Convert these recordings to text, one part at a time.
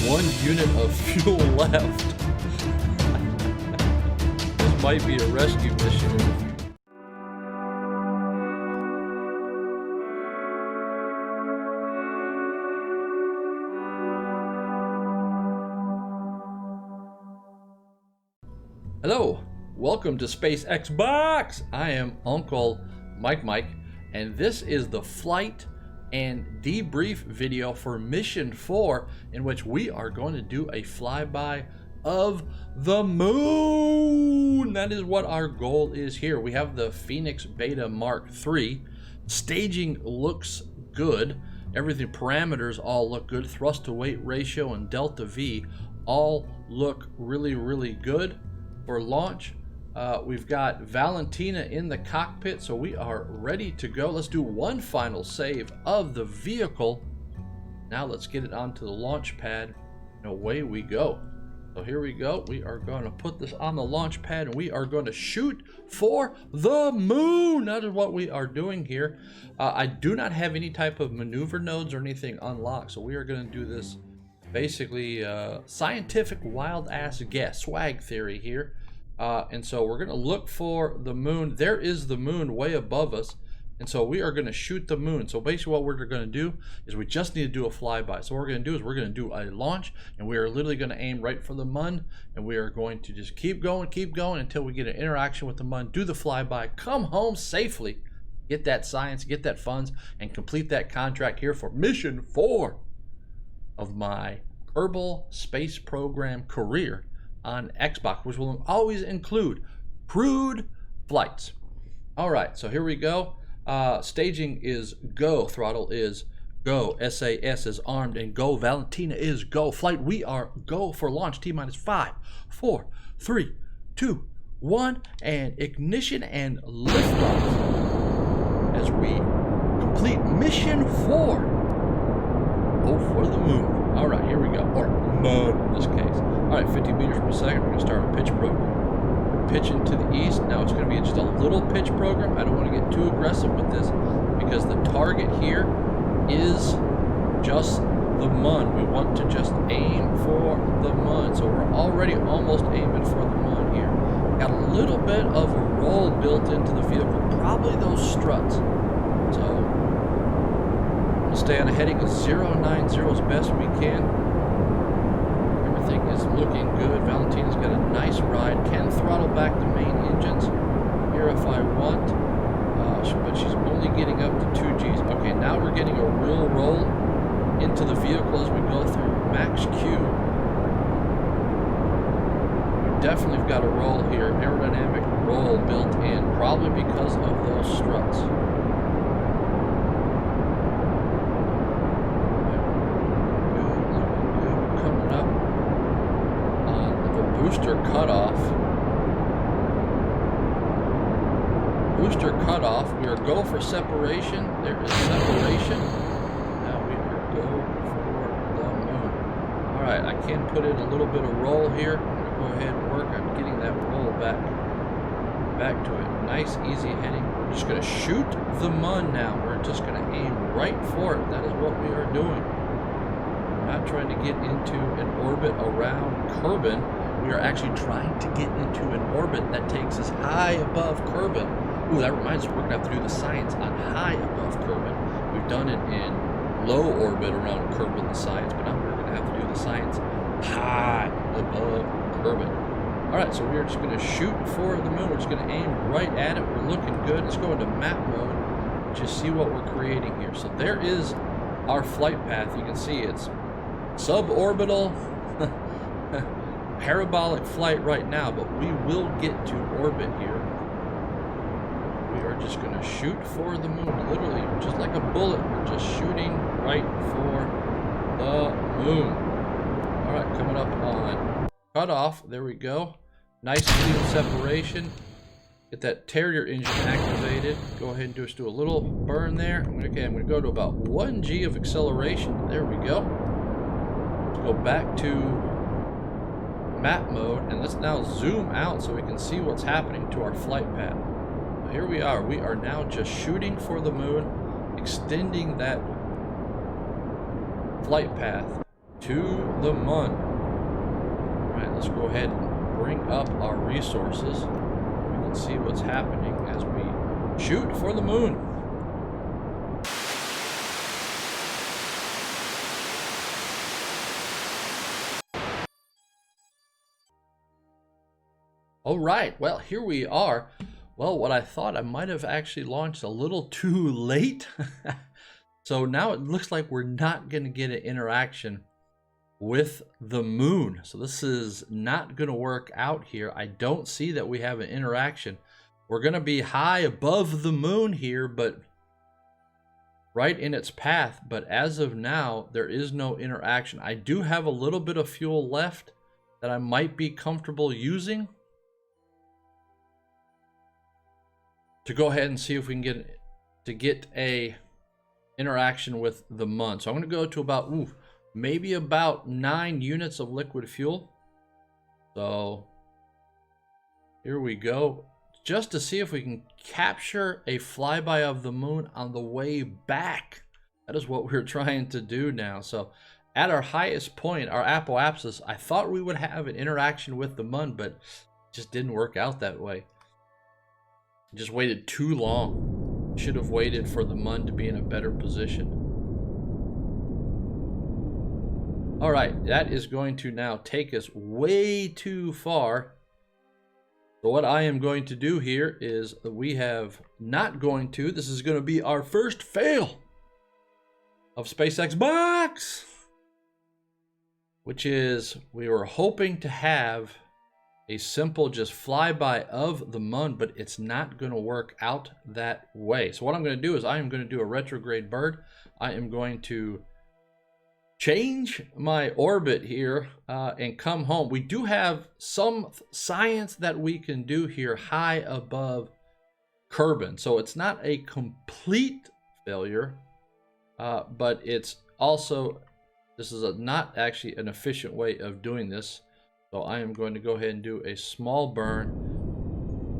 1 unit of fuel left. This might be a rescue mission. Hello, welcome to Space Xbox. I am Uncle Mike, and this is the flight and debrief video for Mission 4, in which we are going to do a flyby of the moon. That is what our goal is here. We have the Phoenix Beta Mark III. Staging looks good. Everything, parameters all look good. Thrust to weight ratio and delta V all look really good. For launch, we've got Valentina in the cockpit, so we are ready to go. Let's do one final save of the vehicle. Now let's get it onto the launch pad, and away we go. So here we go. We are going to put this on the launch pad, and we are going to shoot for the moon. That is what we are doing here. I do not have any type of maneuver nodes or anything unlocked, so we are going to do this basically scientific wild ass guess, swag theory here. And so we're going to look for the moon. There is the moon way above us, and so we are going to shoot the moon. So basically what we're going to do is we just need to do a flyby. So what we're going to do is we're going to do a launch, and we are literally going to aim right for the moon, and we are going to just keep going until we get an interaction with the moon, do the flyby, come home safely, get that science, get that funds, and complete that contract here for Mission 4 of my Kerbal space program career on Xbox, which will always include crewed flights. All right, so here we go. Staging is go, throttle is go, SAS is armed, and go, Valentina is go. Flight, we are go for launch. T-minus 5, 4, 3, 2, 1, and ignition and liftoff as we complete Mission 4. Go for the moon. All right, here we go. Or moon in this case. All right, 50 meters per second. We're going to start a pitch program. Pitching to the east. Now it's going to be just a little pitch program. I don't want to get too aggressive with this because the target here is just the moon. We want to just aim for the moon. So we're already almost aiming for the moon here. Got a little bit of a roll built into the vehicle. Probably those struts. So we'll stay on a heading of 090 as best we can. Everything is looking good. Valentina's got a nice ride. Can throttle back the main engines here if I want, but she's only getting up to 2 Gs. Okay, now we're getting a real roll into the vehicle as we go through max Q. We definitely have got a roll here, aerodynamic roll built in, probably because of those struts. Booster cutoff. We are go for separation. There is separation. Now we are go for the moon. All right, I can put in a little bit of roll here. I'm going to go ahead and work on getting that roll back to it. Nice, easy heading. We're just going to shoot the moon now. We're just going to aim right for it. That is what we are doing. We're not trying to get into an orbit around Kerbal. We are actually trying to get into an orbit that takes us high above Kerbal. Ooh, that reminds us, we're going to have to do the science on high above Kerbal. We've done it in low orbit around Kerbal, the science, but now we're going to have to do the science high above Kerbal. All right, so we're just going to shoot for the moon. We're just going to aim right at it. We're looking good. Let's go into map mode and just see what we're creating here. So there is our flight path. You can see it's suborbital. Parabolic flight right now, but we will get to orbit here. We are just going to shoot for the moon, literally, just like a bullet. We're just shooting right for the moon. All right, coming up on cutoff. There we go. Nice clean separation. Get that Terrier engine activated. Go ahead and just do a little burn there. Okay, I'm going to go to about 1 G of acceleration. There we go. Let's go back to map mode, and let's now zoom out so we can see what's happening to our flight path. Here we are now just shooting for the moon, extending that flight path to the Mun. All right, let's go ahead and bring up our resources. We can see what's happening as we shoot for the moon. All right, well, here we are. Well, what I thought I might have actually launched a little too late. So now it looks like we're not going to get an interaction with the moon. So this is not going to work out here. I don't see that we have an interaction. We're going to be high above the moon here, but right in its path. But as of now, there is no interaction. I do have a little bit of fuel left that I might be comfortable using to go ahead and see if we can get a interaction with the Mun. So I'm going to go to about maybe about 9 units of liquid fuel. So here we go, just to see if we can capture a flyby of the moon on the way back. That is what we're trying to do now. So at our highest point, our apoapsis, I thought we would have an interaction with the Mun, but it just didn't work out that way. Just waited too long. Should have waited for the Mun to be in a better position. All right, that is going to now take us way too far. So what I am going to do here is this is going to be our first fail of SpaceX Box, which is we were hoping to have a simple just flyby of the Mun, but it's not going to work out that way. So what I'm going to do is I am going to do a retrograde bird. I am going to change my orbit here and come home. We do have some science that we can do here high above Kerbal, so it's not a complete failure, but it's also, this is not actually an efficient way of doing this. So I am going to go ahead and do a small burn,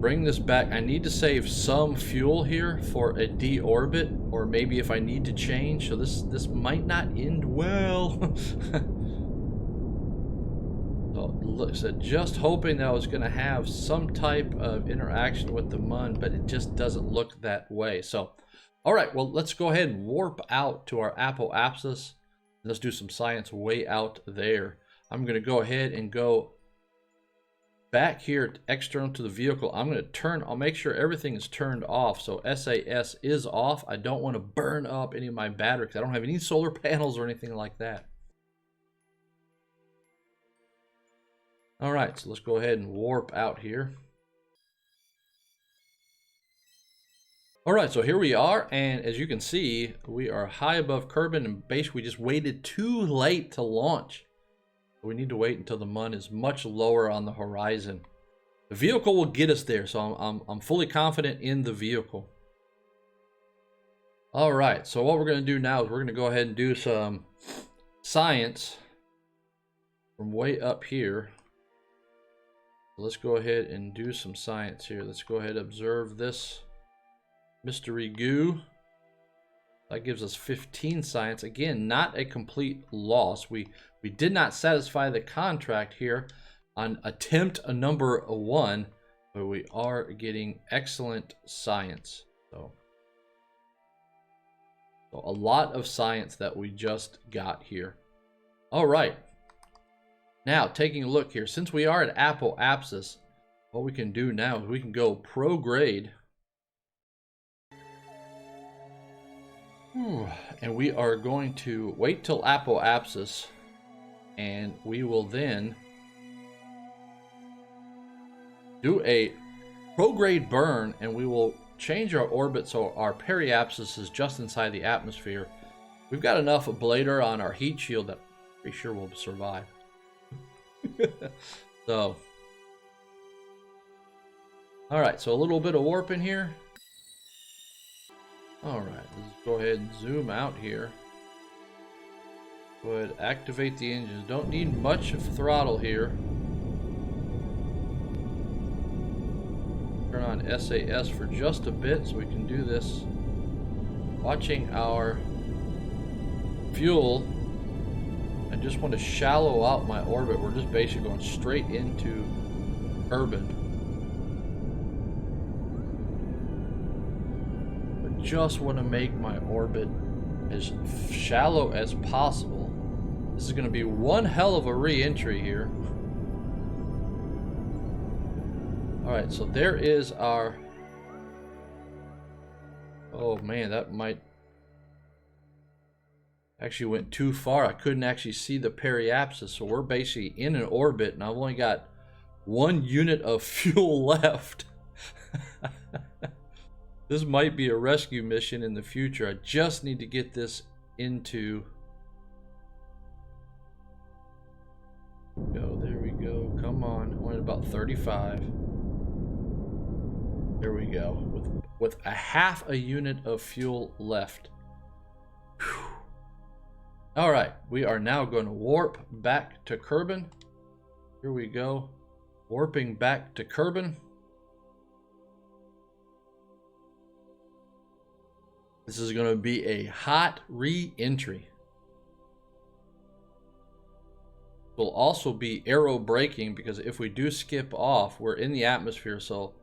bring this back. I need to save some fuel here for a deorbit, or maybe if I need to change. So this might not end well. So just hoping that I was going to have some type of interaction with the Mun, but it just doesn't look that way. So, all right, well, let's go ahead and warp out to our apoapsis. Let's do some science way out there. I'm going to go ahead and go back here external to the vehicle. I'll make sure everything is turned off. So SAS is off. I don't want to burn up any of my batteries. I don't have any solar panels or anything like that. All right, so let's go ahead and warp out here. All right, so here we are, and as you can see, we are high above Kerbal, and basically we just waited too late to launch. We need to wait until the Mun is much lower on the horizon. The vehicle will get us there, so I'm fully confident in the vehicle. All right, so what we're going to do now is we're going to go ahead and do some science from way up here. Let's go ahead and do some science here. Let's go ahead and observe this mystery goo. That gives us 15 science. Again, not a complete loss. We did not satisfy the contract here on attempt number 1, but we are getting excellent science. So a lot of science that we just got here. All right. Now, taking a look here, since we are at apoapsis, what we can do now is we can go prograde. And we are going to wait till apoapsis, and we will then do a prograde burn, and we will change our orbit so our periapsis is just inside the atmosphere. We've got enough ablator on our heat shield that I'm pretty sure we'll survive. So, all right, so a little bit of warp in here. All right, let's go ahead and zoom out here. Go ahead, activate the engines. Don't need much of throttle here. Turn on SAS for just a bit so we can do this. Watching our fuel I just want to shallow out my orbit. We're just basically going straight into Kerbal. I just want to make my orbit as shallow as possible. This is going to be one hell of a re-entry here. Alright, so there is our... Oh man, that might... Actually went too far. I couldn't actually see the periapsis, so we're basically in an orbit, and I've only got 1 unit of fuel left. This might be a rescue mission in the future. I just need to get this into... Go, there we go. Come on. I wanted about 35. There we go. With a half a unit of fuel left. Whew. All right, we are now going to warp back to Kerbal. Here we go. Warping back to Kerbal. This is going to be a hot re-entry. Will also be aero braking, because if we do skip off, we're in the atmosphere, so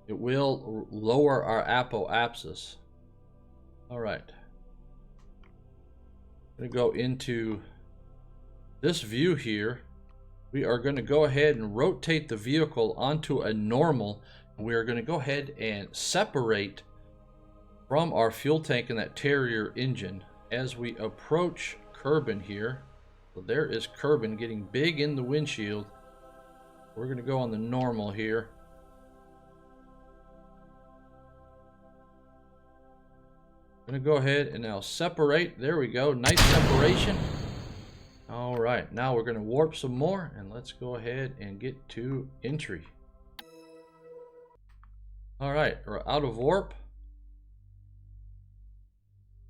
it will lower our apoapsis. All right. I'm going to go into this view here. We are going to go ahead and rotate the vehicle onto a normal. We are going to go ahead and separate from our fuel tank and that Terrier engine as we approach Kerbal here. So there is Kerbal getting big in the windshield. We're going to go on the normal here. I'm going to go ahead and now separate. There we go. Nice separation. All right. Now we're going to warp some more, and let's go ahead and get to entry. All right. We're out of warp.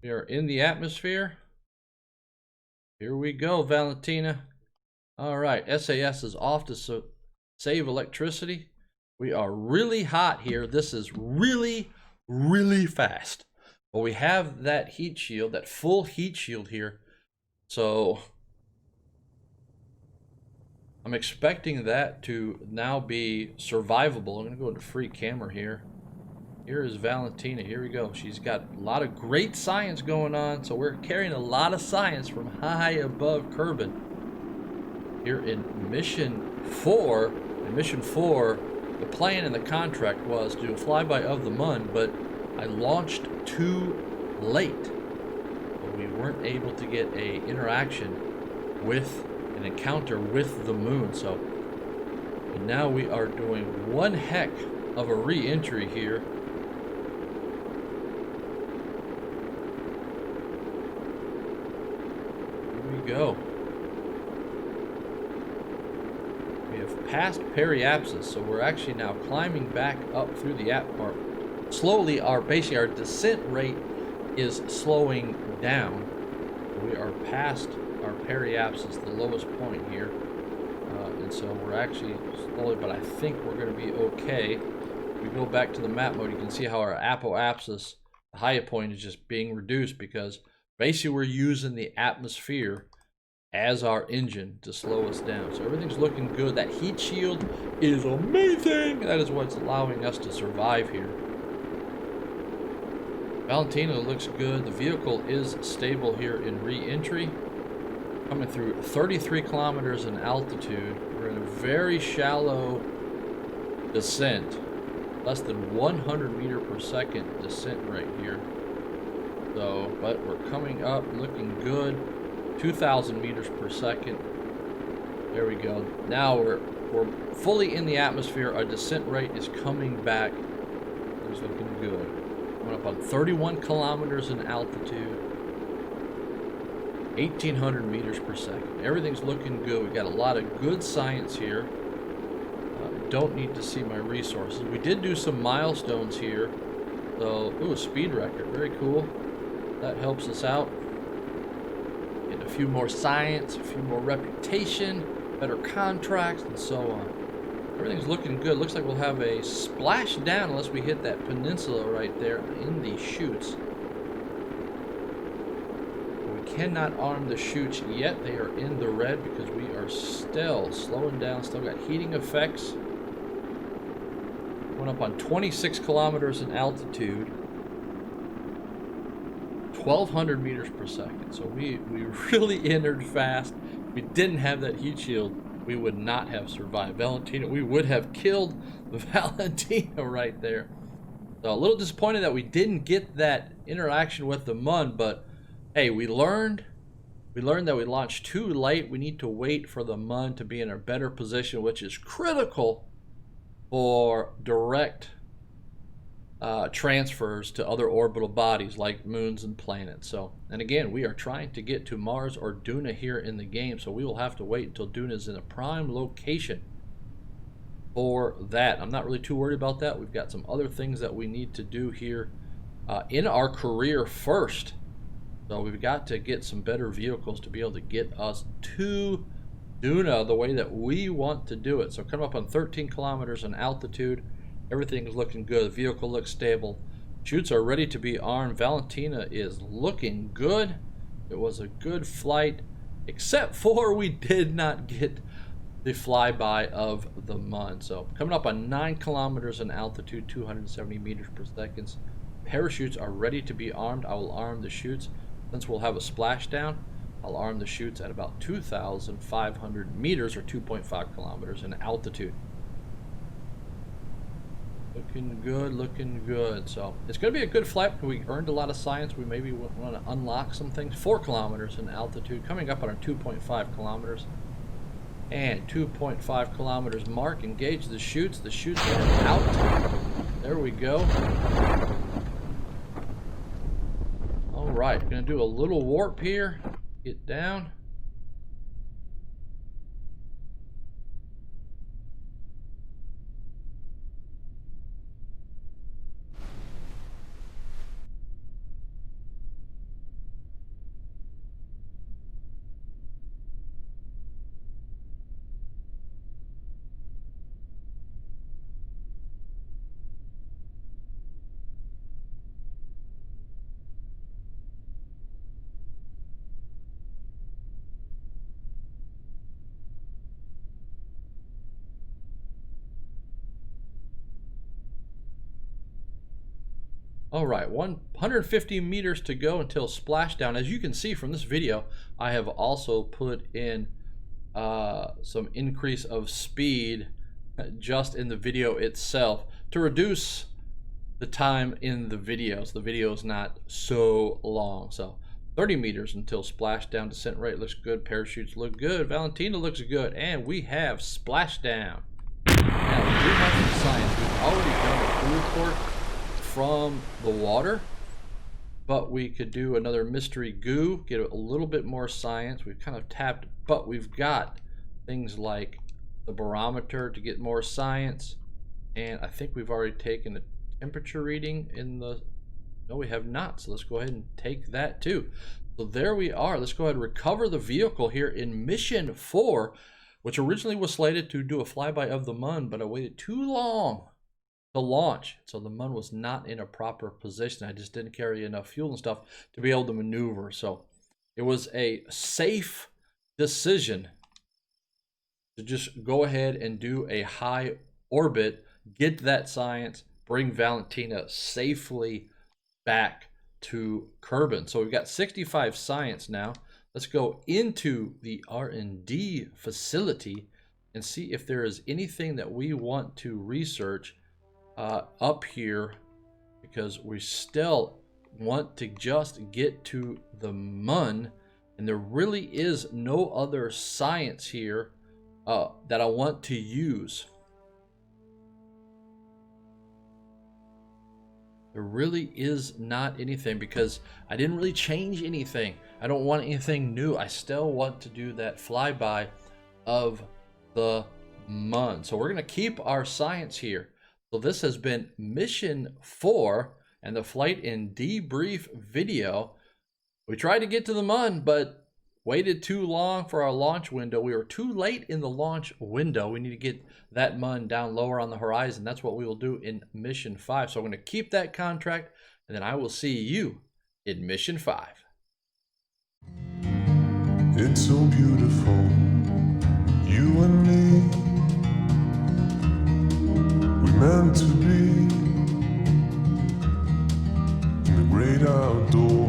We are in the atmosphere. Here we go, Valentina. All right, SAS is off to save electricity. We are really hot here. This is really, really fast. But we have that heat shield, that full heat shield here. So I'm expecting that to now be survivable. I'm going to go into free camera here. Here is Valentina. Here we go. She's got a lot of great science going on. So we're carrying a lot of science from high above Kerbal. Here in Mission 4. In Mission 4, the plan and the contract was to do a flyby of the Mun, but I launched too late. So we weren't able to get an interaction with, an encounter with the Moon. So but now we are doing one heck of a re-entry here. Go. We have passed periapsis, so we're actually now climbing back up through the atmosphere. Slowly, basically our descent rate is slowing down. We are past our periapsis, the lowest point here, and so we're actually slowly, but I think we're going to be okay. If we go back to the map mode, you can see how our apoapsis, the high point, is just being reduced because basically we're using the atmosphere as our engine to slow us down. So everything's looking good. That heat shield is amazing. That is what's allowing us to survive here. Valentina looks good. The vehicle is stable here in re-entry. Coming through 33 kilometers in altitude. We're in a very shallow descent. Less than 100 meter per second descent rate here. So, but we're coming up, looking good. 2,000 meters per second. There we go. Now we're fully in the atmosphere. Our descent rate is coming back. It's looking good. Went up on 31 kilometers in altitude. 1,800 meters per second. Everything's looking good. We got a lot of good science here. Don't need to see my resources. We did do some milestones here. So, ooh, a speed record. Very cool. That helps us out. Get a few more science, a few more reputation, better contracts, and so on. Everything's looking good. Looks like we'll have a splash down unless we hit that peninsula right there in the chutes. We cannot arm the chutes yet. They are in the red because we are still slowing down, still got heating effects. Went up on 26 kilometers in altitude, 1,200 meters per second. So we really entered fast. If we didn't have that heat shield, we would not have survived. Valentina, we would have killed Valentina right there. So a little disappointed that we didn't get that interaction with the Mun, but hey, we learned that we launched too late. We need to wait for the Mun to be in a better position, which is critical for direct transfers to other orbital bodies like moons and planets. So, and again, we are trying to get to Mars or Duna here in the game, so we will have to wait until Duna is in a prime location for that. I'm not really too worried about that. We've got some other things that we need to do here in our career first. So we've got to get some better vehicles to be able to get us to Duna the way that we want to do it. So come up on 13 kilometers in altitude. Everything is looking good. The vehicle looks stable. Chutes are ready to be armed. Valentina is looking good. It was a good flight, except for we did not get the flyby of the Mun. So coming up on 9 kilometers in altitude, 270 meters per second. Parachutes are ready to be armed. I will arm the chutes. Since we'll have a splashdown, I'll arm the chutes at about 2,500 meters or 2.5 kilometers in altitude. Looking good, looking good. So it's going to be a good flight because we earned a lot of science. We maybe want to unlock some things. 4 kilometers in altitude, coming up on our 2.5 kilometers. And 2.5 kilometers mark. Engage the chutes. The chutes are out. There we go. All right, going to do a little warp here. Get down. All right, 150 meters to go until splashdown. As you can see from this video, I have also put in some increase of speed just in the video itself to reduce the time in the video, so the video is not so long. So 30 meters until splashdown. Descent rate looks good. Parachutes look good. Valentina looks good. And we have splashdown. Now, we do have some science. We've already done a crew report from the water, but we could do another mystery goo, get a little bit more science. We've kind of tapped, but we've got things like the barometer to get more science, and I think we've already taken a temperature reading in the, no we have not, so let's go ahead and take that too. So there we are. Let's go ahead and recover the vehicle here in mission 4, which originally was slated to do a flyby of the Mun, but I waited too long to launch, so the Mun was not in a proper position. I just didn't carry enough fuel and stuff to be able to maneuver, so it was a safe decision to just go ahead and do a high orbit, get that science, bring Valentina safely back to Kerbal. So we've got 65 science now. Let's go into the R&D facility and see if there is anything that we want to research up here, because we still want to just get to the Mun, and there really is no other science here that I want to use. There really is not anything, because I didn't really change anything. I don't want anything new. I still want to do that flyby of the Mun. So we're going to keep our science here. So this has been mission 4 and the flight and debrief video. We tried to get to the Mun, but waited too long for our launch window. We were too late in the launch window. We need to get that Mun down lower on the horizon. That's what we will do in mission 5. So I'm going to keep that contract, and then I will see you in mission 5. It's so beautiful, you and me. We meant to be in the great outdoors.